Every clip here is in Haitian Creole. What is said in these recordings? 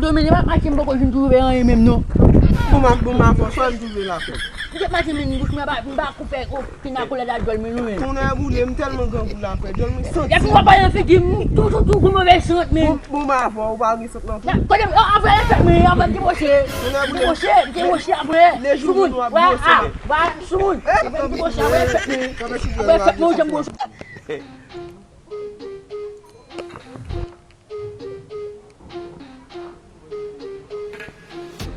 dominer machine beaucoup je trouver rien même non. Bon, faut soit me trouver la fête. Je machine bouche m'a couper fina coller la gueule mais nous. On a voulu tellement grand pour la fête. Je me sens. Ya pour pas en fait tout pour mauvais chante mais. Bon, faut pas risquer ça. Après mais après débaucher après. Les jours nous doit ouais Soumoun. Débaucher après moi j'aime beaucoup.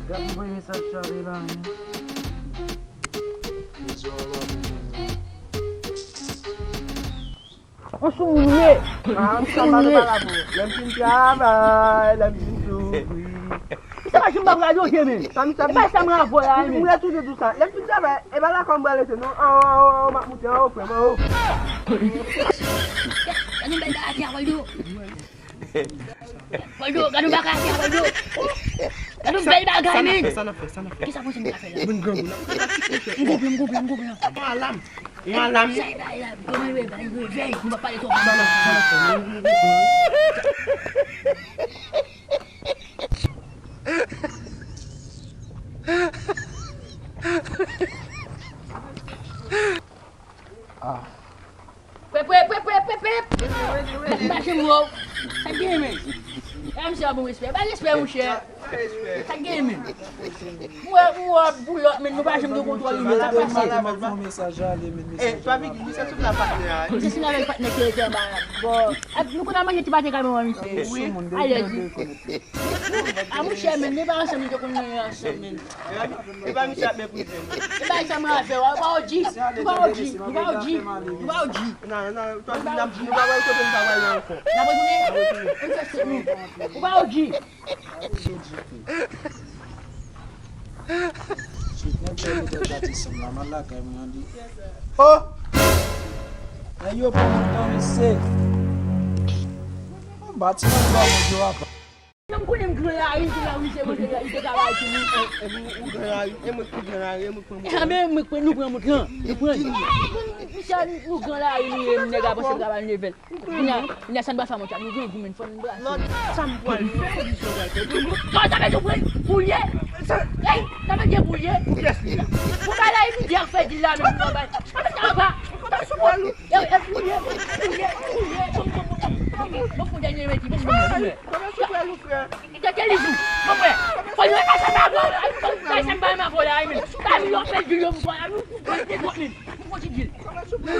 Gabi message Charlie là. On Soumoun Ça va pas la boue. La ça va je me bagage au mais. Ça me renvoie là mais. On a tout de tout ça. La petite ça va et là comme balle c'est non. On m'a monté en haut vraiment. Nous belle à Pauldo. Pauldo, gars nous bagage à Pauldo. Nous belle bagage mais. Ça n'a fait. Qui ça faut me faire là? Bon grand. Ngouble. Uma lame. Vem, não vai parar de Baixa-me tá game. É me chama respect. Vai respect mon cher. Tá game. Moi boulot mais nous baixa me contrôle il là passer. Mon message aller mais. Eh, 3VIGIL, c'est tout la partenaire. Je suis avec partenaire qui est bon. Nous connaissons manger tu batter quand même oui. Allez. Ah mon cher mais ne pas ensemble de connaître ensemble. Et pas me chaper pour. Et bah ça m'a fait va au G. Va au G. Non, toi tu n'as pas voir que tu travailles encore. Na bonne on va au G. Oh! Ayo pa mo say. Bati na ba mo jo apa. Não conheço que lá aí que lá o isso você aí que lá aqui É muito grande, é muito. é mesmo me quando não não já no gan lá aí me nega você trabalhar nível minha samba fama tá no grupo me foi Não, sampo ali. só tá vendo mulher ei tá vendo mulher vou lá aí me dia fez de lá no não vai tá vai eu mulher vou poder nem meter Como é Aquele zoom, vamos ver. Foi não é mais agora. Vai sem vai mais olhar aí, menino. Tá me oferecendo de novo, vai. Não vou te dizer. Como é super,